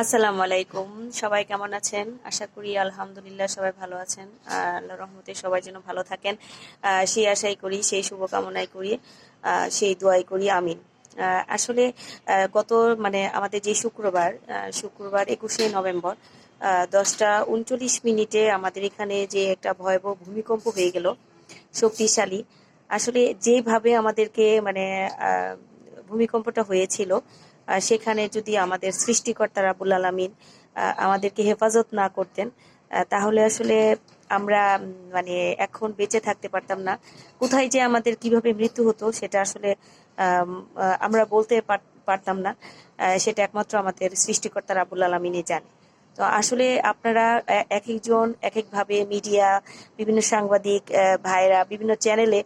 আসসালামু আলাইকুম। সবাই কেমন আছেন? আশা করি আলহামদুলিল্লাহ সবাই ভালো আছেন। আল্লাহর রহমতে সবাই যেন ভালো থাকেন, সেই আশাই করি, সেই শুভকামনাই করি, সেই দোয়াই করি, আমিন। আসলে গত আমাদের যে শুক্রবার 21শে নভেম্বর 10টা 39 মিনিটে আমাদের এখানে যে একটা ভয়াবহ ভূমিকম্প হয়ে গেল, শক্তিশালী। আসলে যেভাবে আমাদেরকে ভূমিকম্পটা হয়েছিল, সেখানে যদি আমাদের সৃষ্টিকর্তা রাব্বুল আলামিন আমাদেরকে হেফাজত না করতেন, তাহলে আসলে আমরা এখন বেঁচে থাকতে পারতাম না। কোথায় যে আমাদের কিভাবে মৃত্যু হতো সেটা আসলে আমরা বলতে পারতাম না। সেটা একমাত্র আমাদের সৃষ্টিকর্তা রাব্বুল আলামিনই জানে। তো আসলে আপনারা এক একজন এক একভাবে, মিডিয়া, বিভিন্ন সাংবাদিক ভাইরা বিভিন্ন চ্যানেলে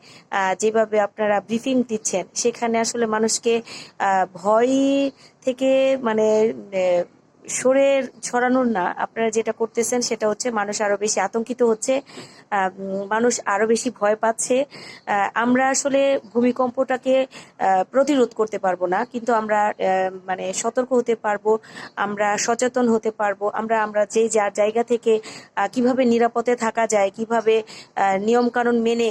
যেভাবে আপনারা ব্রিফিং দিচ্ছেন, সেখানে আসলে মানুষকে ভয় থেকে মানে আহ, সরে ছড়ানোর না, আপনারা যেটা করতেছেন সেটা হচ্ছে মানুষ আরো বেশি আতঙ্কিত হচ্ছে, মানুষ আরো বেশি ভয় পাচ্ছে। আমরা আসলে ভূমিকম্পটাকে প্রতিরোধ করতে পারবো না, কিন্তু আমরা সতর্ক হতে পারবো, আমরা সচেতন হতে পারবো, আমরা আমরা যে যার জায়গা থেকে কিভাবে নিরাপদে থাকা যায়, কিভাবে নিয়ম কানুন মেনে,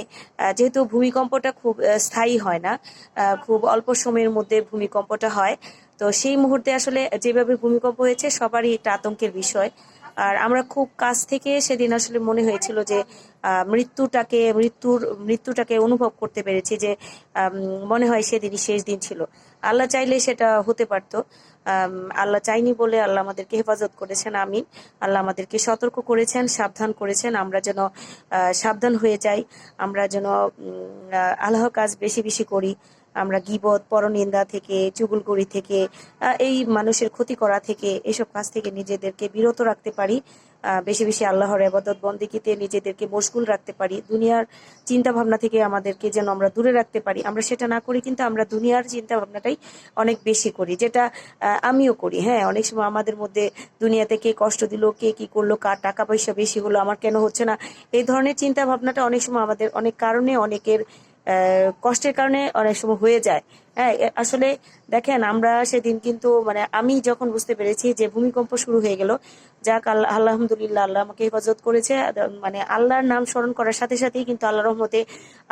যেহেতু ভূমিকম্পটা খুব স্থায়ী হয় না, খুব অল্প সময়ের মধ্যে ভূমিকম্পটা হয়। তো সেই মুহূর্তে আসলে যেভাবে ভূমিকম্প হয়েছে সবারই একটা আতঙ্কের বিষয়। আর আমরা খুব কাছ থেকে সেদিন আসলে মনে হয়েছিল যে মৃত্যুটাকে অনুভব করতে পেরেছি, যে মনে হয় সেদিনই শেষ দিন ছিল। আল্লাহ চাইলে সেটা হতে পারতো, আল্লাহ চাইনি বলে আল্লাহ আমাদেরকে হেফাজত করেছেন, আমিন। আল্লাহ আমাদেরকে সতর্ক করেছেন, সাবধান করেছেন, আমরা যেন সাবধান হয়ে যাই, আমরা যেন আল্লাহর কাজ বেশি বেশি করি, আমরা গীবত, পরনিন্দা থেকে, চুগলখড়ি থেকে, এই মানুষের ক্ষতি করা থেকে, এসব কাজ থেকে নিজেদেরকে বিরত রাখতে পারি, বেশি বেশি আল্লাহর ইবাদত বন্দেগীতে নিজেদেরকে মশগুল রাখতে পারি, দুনিয়ার চিন্তা ভাবনা থেকে আমাদেরকে যেন আমরা দূরে রাখতে পারি। আমরা সেটা না করি, কিন্তু আমরা দুনিয়ার চিন্তা ভাবনাটাই অনেক বেশি করি, যেটা আমিও করি। হ্যাঁ, অনেক সময় আমাদের মধ্যে দুনিয়াতে কে কষ্ট দিল, কে কি করলো, কার টাকা পয়সা বেশি হলো, আমার কেন হচ্ছে না, এই ধরনের চিন্তা ভাবনাটা অনেক সময় আমাদের অনেক কারণে, অনেকের কষ্টের কারণে অনেক সময় হয়ে যায়। হ্যাঁ, আসলে দেখেন, আমরা সেদিন কিন্তু আমি যখন বুঝতে পেরেছি যে ভূমিকম্প শুরু হয়ে গেল, যাক আল্লাহ, আলহামদুলিল্লাহ, আল্লাহ আমাকে হেফাজত করেছে। আল্লাহর নাম স্মরণ করার সাথে সাথেই কিন্তু আল্লাহর রহমতে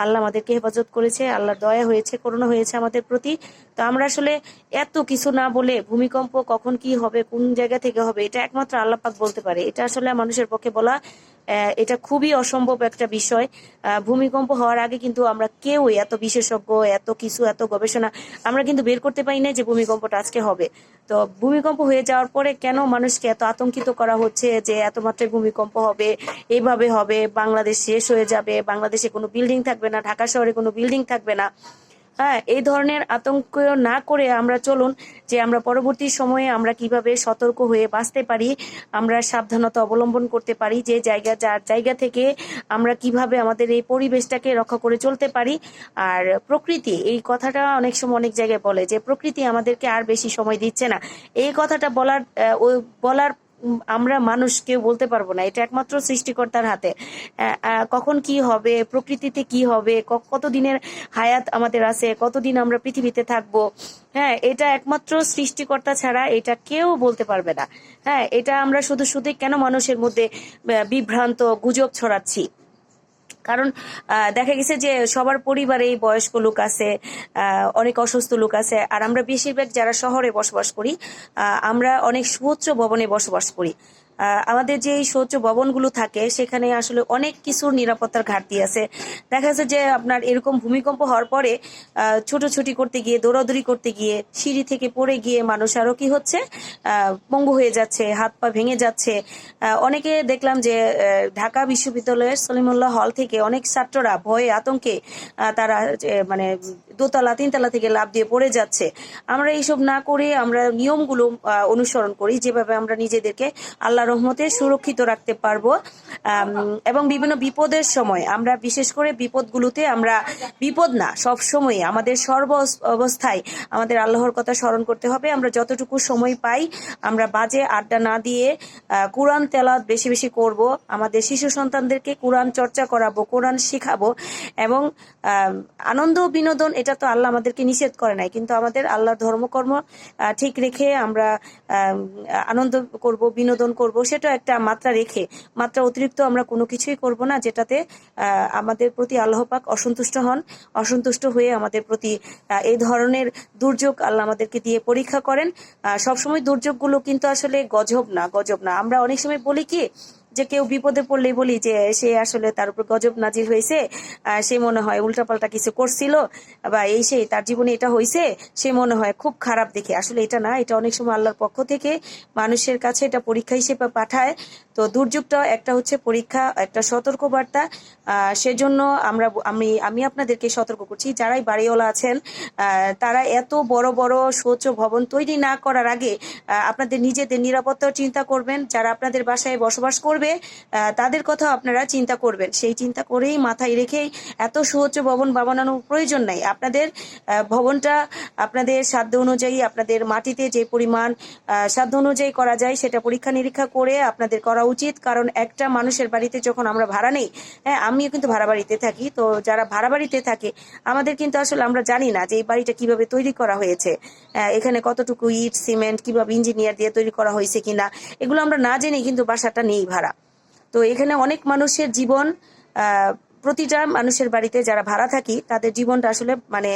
আল্লাহ আমাদেরকে হেফাজত করেছে, আল্লাহর দয়া হয়েছে, করুণা হয়েছে আমাদের প্রতি। তো আমরা আসলে এত কিছু না বলে, ভূমিকম্প কখন কি হবে, কোন জায়গা থেকে হবে, এটা একমাত্র আল্লাহ পাক বলতে পারে। এটা আসলে মানুষের পক্ষে বলা, এটা খুবই অসম্ভব একটা বিষয়। ভূমিকম্প হওয়ার আগে কিন্তু আমরা কেউ এত বিশেষজ্ঞ, এত কিছু, এত গবেষণা আমরা কিন্তু বের করতে পারি না যে ভূমিকম্পটা আজকে হবে। তো ভূমিকম্প হয়ে যাওয়ার পরে কেন মানুষকে এত আতঙ্কিত করা হচ্ছে যে এত মাত্রায় ভূমিকম্প হবে, এইভাবে হবে, বাংলাদেশ শেষ হয়ে যাবে, বাংলাদেশে কোনো বিল্ডিং থাকবে না, ঢাকা শহরে কোনো বিল্ডিং থাকবে না। হ্যাঁ, এই ধরনের আতঙ্ক না করে আমরা চলুন যে আমরা পরবর্তী সময়ে আমরা কিভাবে সতর্ক হয়ে বাঁচতে পারি, আমরা সাবধানতা অবলম্বন করতে পারি, যে যার জায়গা থেকে আমরা কিভাবে আমাদের এই পরিবেশটাকে রক্ষা করে চলতে পারি। আর প্রকৃতি, এই কথাটা অনেক সময় অনেক জায়গায় বলে যে প্রকৃতি আমাদেরকে আর বেশি সময় দিচ্ছে না, এই কথাটা বলার আমরা মানুষ কেউ বলতে পারবো না, এটা একমাত্র সৃষ্টিকর্তার হাতে। কখন কি হবে, প্রকৃতিতে কি হবে, কতদিনের হায়াত আমাদের আছে, কতদিন আমরা পৃথিবীতে থাকবো, হ্যাঁ, এটা একমাত্র সৃষ্টিকর্তা ছাড়া এটা কেউ বলতে পারবে না। হ্যাঁ, এটা আমরা শুধু শুধু কেন মানুষের মধ্যে বিভ্রান্ত গুজব ছড়াচ্ছি? কারণ দেখা গেছে যে সবার পরিবারেই বয়স্ক লোক আছে, অনেক অসুস্থ লোক আছে, আর আমরা বেশিরভাগ যারা শহরে বসবাস করি, আমরা অনেক সুউচ্চ ভবনে বসবাস করি। আমাদের যে এই শৌচ ভবনগুলো থাকে, সেখানে আসলে অনেক কিছুর নিরাপত্তার ঘাটতি আছে। দেখা যাচ্ছে যে আপনার এরকম ভূমিকম্প হওয়ার পরে ছোটাছুটি করতে গিয়ে, দৌড়াদৌড়ি করতে গিয়ে, সিঁড়ি থেকে পড়ে গিয়ে মানুষ আরো কি হচ্ছে, পঙ্গু হয়ে যাচ্ছে, হাত পা ভেঙে যাচ্ছে। অনেকে দেখলাম যে ঢাকা বিশ্ববিদ্যালয়ের সলিমুল্লাহ হল থেকে অনেক ছাত্ররা ভয়ে আতঙ্কে তারা দোতলা তিনতলা থেকে লাফ দিয়ে পড়ে যাচ্ছে। আমরা এইসব না করে আমরা নিয়মগুলো অনুসরণ করি, যেভাবে আমরা নিজেদেরকে আল্লাহ রহমতে সুরক্ষিত রাখতে পারবো। এবং বিভিন্ন বিপদের সময় আমরা, বিশেষ করে বিপদগুলোতে আমরা, বিপদ না, সব সময় আমাদের সর্ব অবস্থায় আমাদের আল্লাহর কথা স্মরণ করতে হবে। আমরা যতটুকু সময় পাই আমরা বাজে আড্ডা না দিয়ে কোরআন তেলাওয়াত বেশি বেশি করব, আমাদের শিশু সন্তানদেরকে কোরআন চর্চা করাবো, কোরআন শিখাবো, এবং আনন্দ বিনোদন এটা এটা তো আল্লাহ আমাদেরকে নিষেধ করে নাই, কিন্তু আমাদের আল্লাহর ধর্মকর্ম ঠিক রেখে আমরা আনন্দ করব, বিনোদন করব, সেটা একটা মাত্রা রেখে, মাত্রা অতিরিক্ত আমরা কোনো কিছুই করব না যেটাতে আমাদের প্রতি আল্লাহ পাক অসন্তুষ্ট হন। অসন্তুষ্ট হয়ে আমাদের প্রতি এই ধরনের দুর্যোগ আল্লাহ আমাদেরকে দিয়ে পরীক্ষা করেন। সবসময় দুর্যোগগুলো কিন্তু আসলে গজব না, গজব না। আমরা অনেক সময় বলি কি যে কেউ বিপদে পড়লেই বলি যে সে আসলে তার উপর গজব নাজিল হয়েছে, সে মনে হয় উল্টাপাল্টা কিছু করছিল বা এই সেই তার জীবনে এটা হয়েছে, সে মনে হয় খুব খারাপ দেখে। আসলে এটা না, এটা অনেক সময় আল্লাহর পক্ষ থেকে মানুষের কাছে এটা পরীক্ষা হিসেবে পাঠায়। তো দুর্যোগটা একটা হচ্ছে পরীক্ষা, একটা সতর্কবার্তা। সেজন্য আমি আপনাদেরকে সতর্ক করছি, যারাই বাড়িওয়ালা আছেন তারা এত বড় বড় শৌচ ভবন তৈরি না করার আগে আপনাদের নিজেদের নিরাপত্তাও চিন্তা করবেন। যারা আপনাদের বাসায় বসবাস করবে তাদের কথা আপনারা চিন্তা করবেন। সেই চিন্তা করেই মাথায় রেখেই এত সুউচ্চ ভবন বানানোর প্রয়োজন নাই। আপনাদের ভবনটা আপনাদের সাধ্য অনুযায়ী, আপনাদের মাটিতে যে পরিমাণ সাধ্য অনুযায়ী করা যায় সেটা পরীক্ষা নিরীক্ষা করে আপনাদের করা উচিত। কারণ একটা মানুষের বাড়িতে যখন আমরা ভাড়া নেই, হ্যাঁ আমিও কিন্তু ভাড়া বাড়িতে থাকি, তো যারা ভাড়া বাড়িতে থাকে আমাদের কিন্তু আসলে আমরা জানি না যে এই বাড়িটা কিভাবে তৈরি করা হয়েছে, এখানে কতটুকু ইট সিমেন্ট কিভাবে ইঞ্জিনিয়ার দিয়ে তৈরি করা হয়েছে কিনা, এগুলো আমরা না জেনে কিন্তু বাসাটা নেই ভাড়া। তো এখানে অনেক মানুষের জীবন, প্রতিটা মানুষের বাড়িতে যারা ভাড়া থাকি তাদের জীবনটা আসলে মানে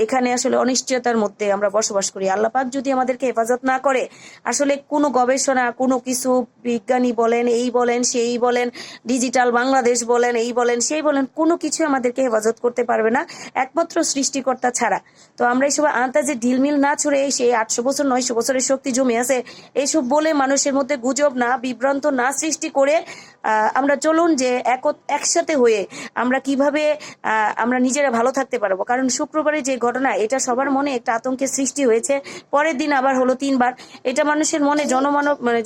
এখানে আসলে অনিশ্চয়তার মধ্যে আমরা বসবাস করি। আল্লাহ পাক যদি আমাদেরকে হেফাজত না করে, আসলে কোনো গবেষণা, কোনো কিছু বিজ্ঞানী বলেন, এই বলেন সেই বলেন, ডিজিটাল বাংলাদেশ বলেন, এই বলেন সেই বলেন, কোনো কিছু আমাদেরকে হেফাজত করতে পারবে না একমাত্র সৃষ্টিকর্তা ছাড়া। তো আমরা এইসব আন্তাজে ঢিলমিল না ছড়ে সেই 800 বছর 900 বছরের শক্তি জমে আছে এইসব বলে মানুষের মধ্যে গুজব না, বিভ্রান্ত না সৃষ্টি করে আমরা চলুন যে একসাথে হয়ে আমরা কিভাবে আমরা নিজেরা ভালো থাকতে পারবো। কারণ শুক্রবারে যে ঘটনা, এটা সবার মনে একটা আতঙ্কের সৃষ্টি হয়েছে। পরের দিন আবার হলো 3 বার। এটা মানুষের মনে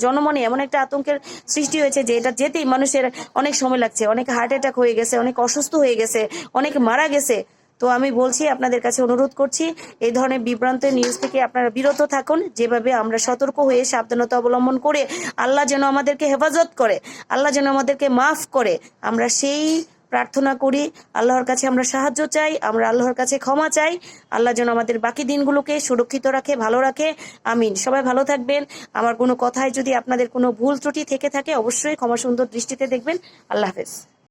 জনমনে এমন একটা আতঙ্কের সৃষ্টি হয়েছে যে এটা যেতেই মানুষের অনেক সময় লাগছে, অনেক হার্ট অ্যাটাক হয়ে গেছে, অনেক অসুস্থ হয়ে গেছে, অনেক মারা গেছে। তো আমি বলছি, আপনাদের কাছে অনুরোধ করছি, এই ধরনের বিভ্রান্ত নিউজ থেকে আপনারা বিরত থাকুন। যেভাবে আমরা সতর্ক হয়ে সাবধানতা অবলম্বন করে আল্লাহ যেন আমাদেরকে হেফাজত করে, আল্লাহ যেন আমাদেরকে মাফ করে, আমরা সেই প্রার্থনা করি। আল্লাহর কাছে আমরা সাহায্য চাই, আমরা আল্লাহর কাছে ক্ষমা চাই। আল্লাহ যেন আমাদের বাকি দিনগুলোকে সুরক্ষিত রাখে, ভালো রাখে। আমিন। সবাই ভালো থাকবেন। আমার কোনো কথায় যদি আপনাদের কোনো ভুল ত্রুটি থেকে থাকে অবশ্যই ক্ষমা সুন্দর দৃষ্টিতে দেখবেন। আল্লাহ হাফেজ।